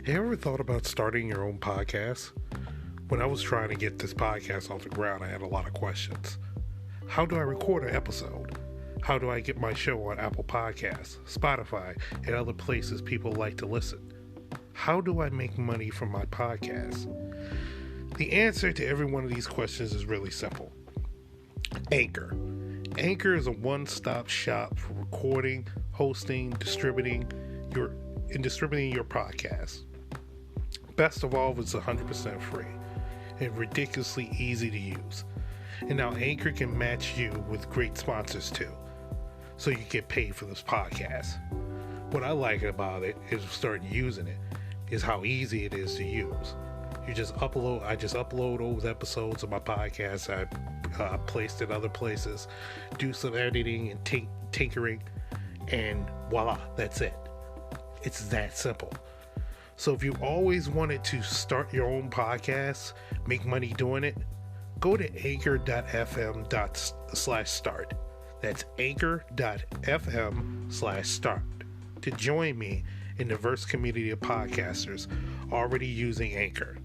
You ever thought about starting your own podcast? When I was trying to get this podcast off the ground, I had a lot of questions. How do I record an episode? How do I get my show on Apple Podcasts, Spotify, and other places people like to listen? How do I make money from my podcast? The answer to every one of these questions is really simple. Anchor. Anchor is a one-stop shop for recording, hosting, distributing your podcast. Best of all, it's 100% free and ridiculously easy to use. And now Anchor can match you with great sponsors too, so you get paid for this podcast. What I like about it is starting using it is how easy it is to use. I just upload old episodes of my podcast. I placed in other places, do some editing and tinkering, and voila, that's it. It's that simple. So if you always wanted to start your own podcast, make money doing it, go to anchor.fm/start. That's anchor.fm/start to join me in the diverse community of podcasters already using Anchor.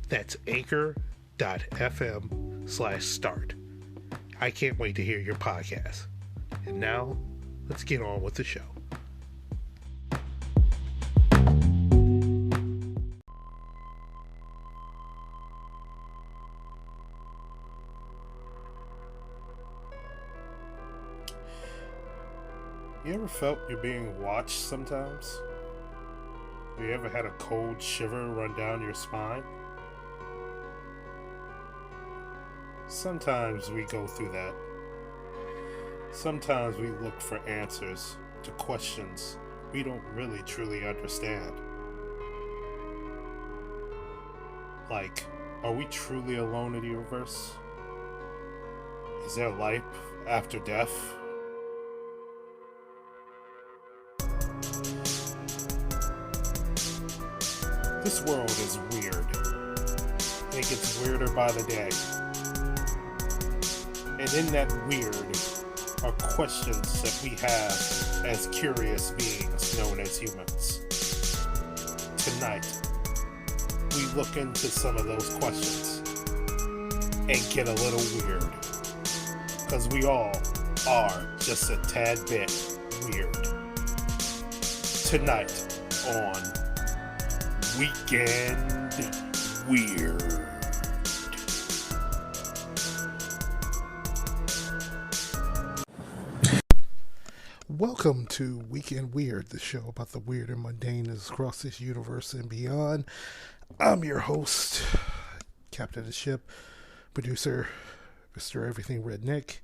That's anchor.fm/start. I can't wait to hear your podcast. And now, let's get on with the show. You ever felt you're being watched sometimes? Have you ever had a cold shiver run down your spine? Sometimes we go through that. Sometimes we look for answers to questions we don't really truly understand. Like, are we truly alone in the universe? Is there life after death? This world is weird. It gets weirder by the day. And in that weird are questions that we have as curious beings known as humans. Tonight, we look into some of those questions and get a little weird. Because we all are just a tad bit weird. Tonight on Weekend Weird. Welcome to Weekend Weird, the show about the weird and mundane across this universe and beyond. I'm your host, Captain of the Ship, producer, Mr. Everything RedNick.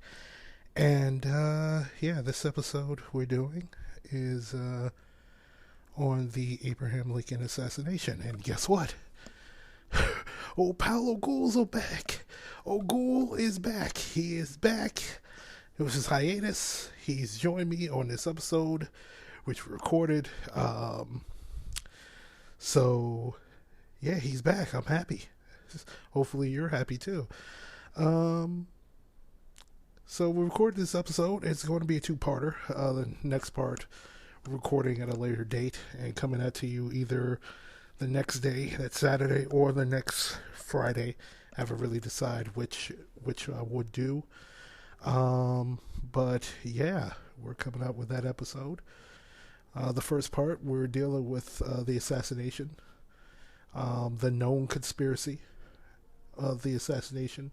And this episode we're doing is on the Abraham Lincoln assassination. And guess what? Old pal Ogul's back. Ogul is back. He is back. It was his hiatus. He's joined me on this episode, which we recorded. So, yeah, he's back. I'm happy. Hopefully you're happy too. So we recorded this episode. It's going to be a two-parter. The next part, recording at a later date and coming out to you either the next day, that Saturday, or the next Friday. I haven't really decided which I would do. But yeah, we're coming out with that episode. The first part, we're dealing with the assassination, the known conspiracy of the assassination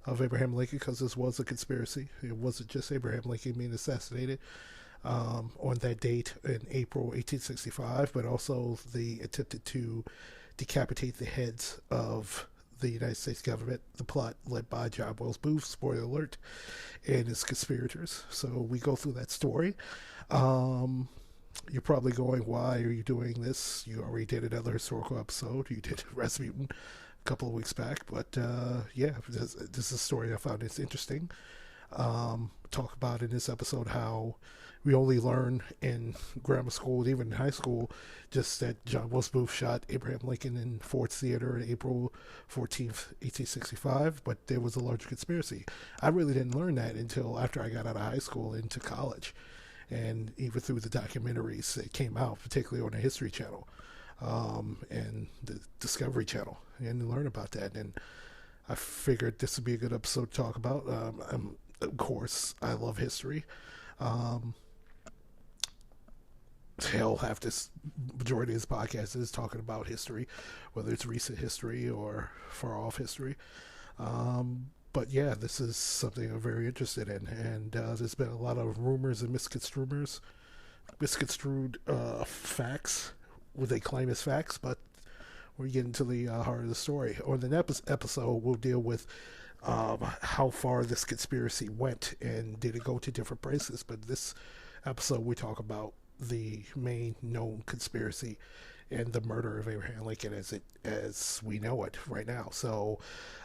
of Abraham Lincoln, because this was a conspiracy. It wasn't just Abraham Lincoln being assassinated on that date in April 1865, but also they attempted to decapitate the heads of the United States government, the plot led by John Wilkes Booth, spoiler alert, and his conspirators. So we go through that story. You're probably going, why are you doing this? You already did another historical episode. You did Rasputin a couple of weeks back. But this is a story I found it's interesting. Talk about in this episode how we only learn in grammar school, even in high school, just that John Wilkes Booth shot Abraham Lincoln in Ford's Theater on April 14th, 1865, but there was a larger conspiracy. I really didn't learn that until after I got out of high school into college, and even through the documentaries that came out, particularly on the History Channel. and the Discovery Channel, and learn about that. And I figured this would be a good episode to talk about. Of course, I love history. Um, Hell, half this majority of this podcast is talking about history, whether it's recent history or far off history. But yeah, this is something I'm very interested in, and there's been a lot of rumors and misconstrued facts, what they claim as facts, but we're getting to the heart of the story. On the next episode, we'll deal with how far this conspiracy went and did it go to different places. But this episode, we talk about the main known conspiracy and the murder of Abraham Lincoln as we know it right now. So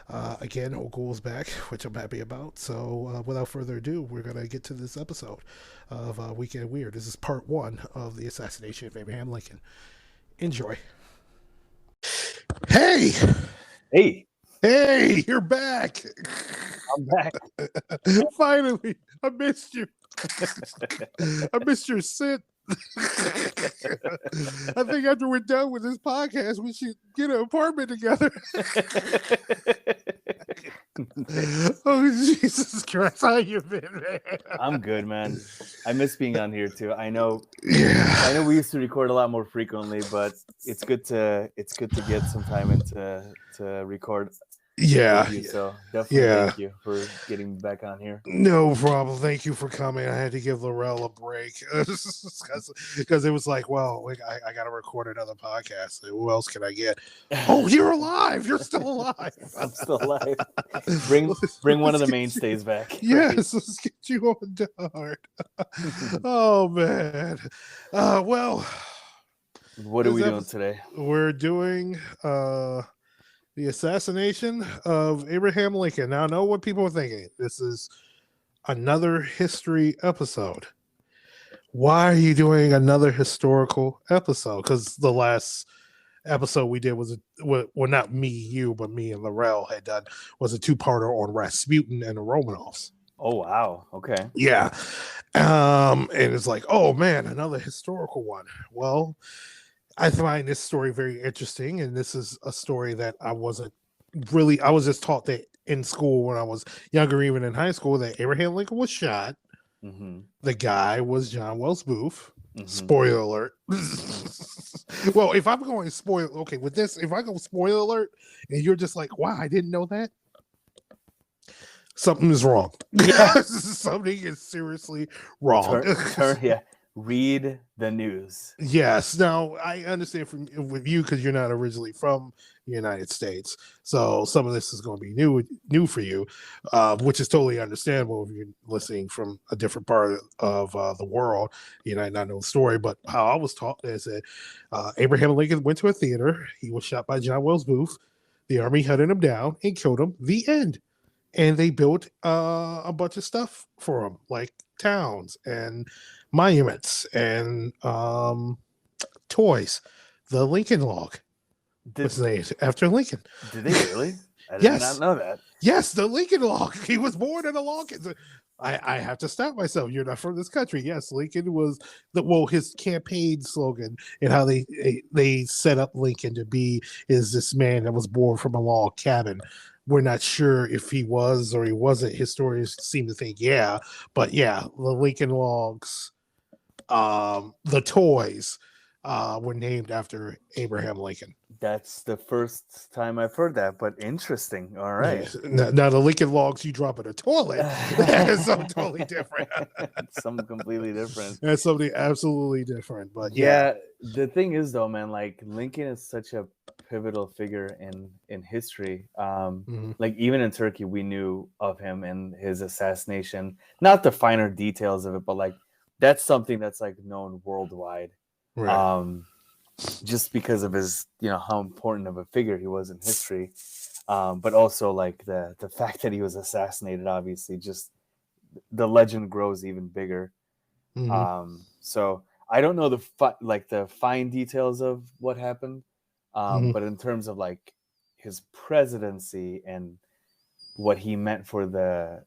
again, Ogul's back, which I'm happy about. So without further ado, we're gonna get to this episode of Weekend Weird. This is part 1 of the assassination of Abraham Lincoln. Enjoy. Hey, you're back. I'm back. Finally, I missed you. I missed your sit. I think after we're done with this podcast, we should get an apartment together. Oh, Jesus Christ. How you been, man? I'm good, man. I miss being on here too. I know we used to record a lot more frequently, but it's good to get some time into to record. Yeah. So definitely thank you for getting back on here. No problem. Thank you for coming. I had to give Laurel a break because it was like, well, I got to record another podcast. Who else can I get? Oh, you're alive. You're still alive. I'm still alive. Bring one of the mainstays back. Yes, let's get you on Dart. Oh, man. Well. What are we doing today? We're doing the assassination of Abraham Lincoln. Now, I know what people are thinking. This is another history episode. Why are you doing another historical episode? Because the last episode we did was, well, not me, you, but me and Laurel had done, was a 2-parter on Rasputin and the Romanovs. Oh, wow. Okay. Yeah. And it's like, oh, man, another historical one. Well, I find this story very interesting, and this is a story that I was just taught that in school when I was younger, even in high school, that Abraham Lincoln was shot. Mm-hmm. The guy was John Wells Booth. Mm-hmm. Spoiler alert. Well, if I'm going spoiler, okay, with this, if I go spoiler alert, and you're just like, wow, I didn't know that, something is wrong. Yeah. Something is seriously wrong. Yeah. Read the news. Yes. Now, I understand with you because you're not originally from the United States. So some of this is going to be new for you, which is totally understandable if you're listening from a different part of the world. You might not know the story, but how I was taught is that Abraham Lincoln went to a theater. He was shot by John Wells Booth. The army hunted him down and killed him. The end. And they built a bunch of stuff for him, like towns and monuments and toys. The Lincoln log was named after Lincoln. Did they really? I did not know that. Yes, the Lincoln log. He was born in a log. I have to stop myself. You're not from this country. Yes, Lincoln was his campaign slogan and how they set up Lincoln to be is this man that was born from a log cabin. We're not sure if he was or he wasn't. Historians seem to think, yeah. But yeah, the Lincoln logs, the toys were named after Abraham Lincoln. That's the first time I've heard that, but interesting. All right. Now the Lincoln logs you drop in a toilet is something totally different. Something completely different. That's something absolutely different. But yeah, the thing is though, man, like Lincoln is such a pivotal figure in history. Like even in Turkey, we knew of him and his assassination. Not the finer details of it, but like that's something that's like known worldwide. Right. Just because of his, how important of a figure he was in history, but also like the fact that he was assassinated, obviously, just the legend grows even bigger. So I don't know the fine details of what happened, but in terms of like his presidency and what he meant for the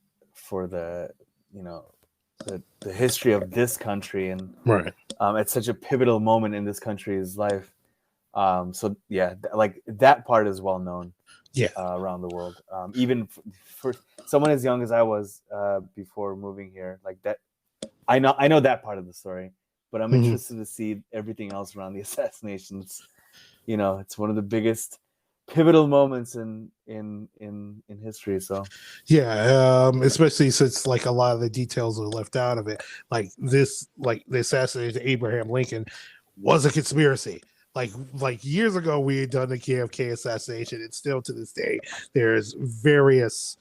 the history of this country and right. At such a pivotal moment in this country's life, So yeah, like that part is well known. Yeah. Around the world, even for someone as young as I was before moving here, like that, I know that part of the story, but I'm interested to see everything else around the assassinations. You know, it's one of the biggest pivotal moments in history. So Yeah, especially since like a lot of the details are left out of it. Like the assassination of Abraham Lincoln was a conspiracy. Like years ago, we had done the KFK assassination, and still to this day, there's various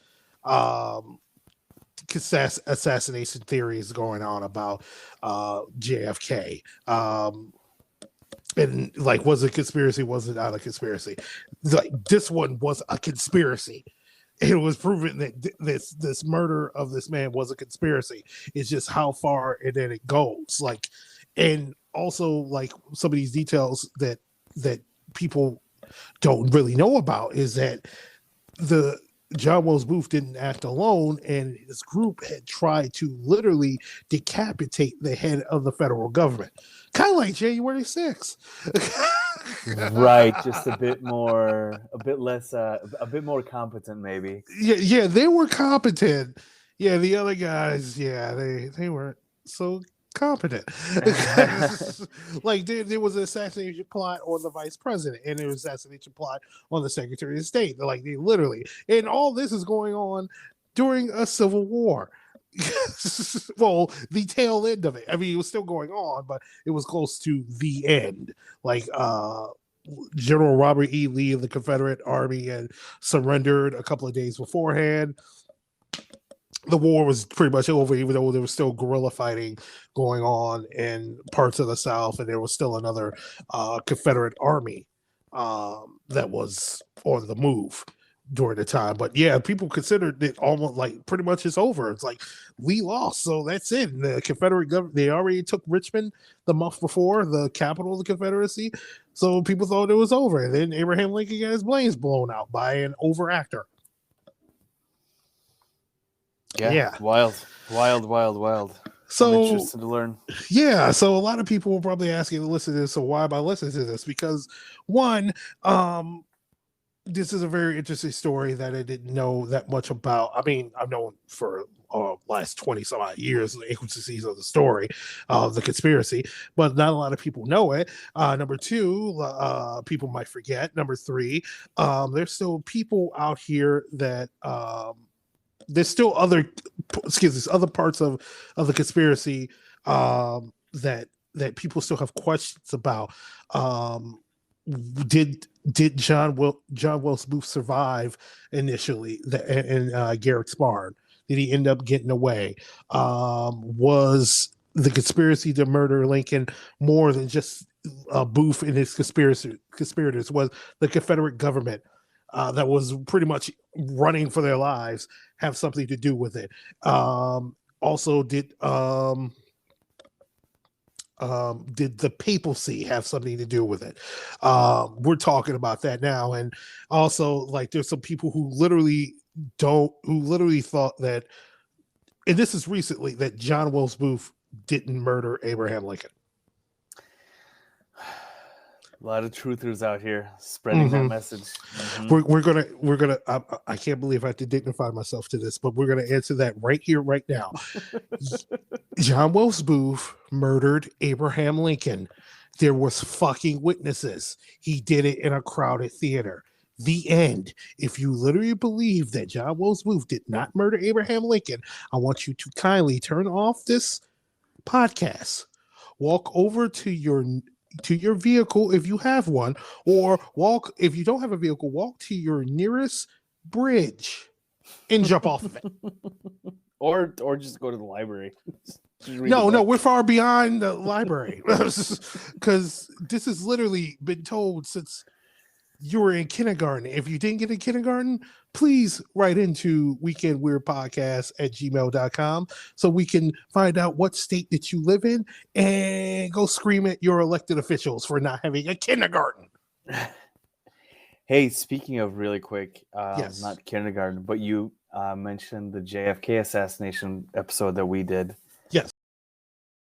assassination theories going on about JFK. And like, was it a conspiracy? Was it not a conspiracy? Like, this one was a conspiracy. It was proven that this murder of this man was a conspiracy. It's just how far and then it goes. Like, and also like some of these details that people don't really know about is that the John Wells Booth didn't act alone, and his group had tried to literally decapitate the head of the federal government, kind of like January 6th. Right, just a bit less, a bit more competent, maybe. Yeah, they were competent. Yeah, the other guys, yeah, they weren't so competent. Like there was an assassination plot on the vice president, and there was an assassination plot on the secretary of state. Like they literally, and all this is going on during a civil war. Well, the tail end of it. I mean, it was still going on, but it was close to the end. Like General Robert E. Lee of the Confederate Army had surrendered a couple of days beforehand. The war was pretty much over, even though there was still guerrilla fighting going on in parts of the South, and there was still another Confederate army that was on the move during the time. But yeah, people considered it almost like pretty much it's over. It's like we lost, so that's it. And the Confederate government, they already took Richmond the month before, the capital of the Confederacy, so people thought it was over. And then Abraham Lincoln got his brains blown out by an overactor. Yeah. Wild. So I'm interested to learn. Yeah, so a lot of people will probably ask you to listen to this. So why am I listening to this? Because one, this is a very interesting story that I didn't know that much about. I mean, I've known for last 20 some odd years the intricacies of the story of the conspiracy, but not a lot of people know it. Number two, people might forget. Number three, there's still people out here that there's still other parts of the conspiracy that people still have questions about. Did John Wells Booth survive initially in Garrett's barn? Did he end up getting away? Was the conspiracy to murder Lincoln more than just Booth and his conspirators? Was the Confederate government that was pretty much running for their lives have something to do with it? Also, did the papacy have something to do with it? We're talking about that now. And also, like, there's some people who literally thought that, and this is recently, that John Wells Booth didn't murder Abraham Lincoln. A lot of truthers out here spreading that message. Mm-hmm. We're gonna. I can't believe I have to dignify myself to this, but we're gonna answer that right here, right now. John Wells Booth murdered Abraham Lincoln. There was fucking witnesses. He did it in a crowded theater. The end. If you literally believe that John Wells Booth did not murder Abraham Lincoln, I want you to kindly turn off this podcast, walk over to your vehicle if you have one, or walk, if you don't have a vehicle, walk to your nearest bridge and jump off of it. Or just go to the library. No, we're far beyond the library, because this has literally been told since you were in kindergarten. If you didn't get in kindergarten, please write into weekendweirdpodcast@gmail.com so we can find out what state that you live in and go scream at your elected officials for not having a kindergarten. Hey, speaking of, really quick, yes. Not kindergarten, but you mentioned the JFK assassination episode that we did.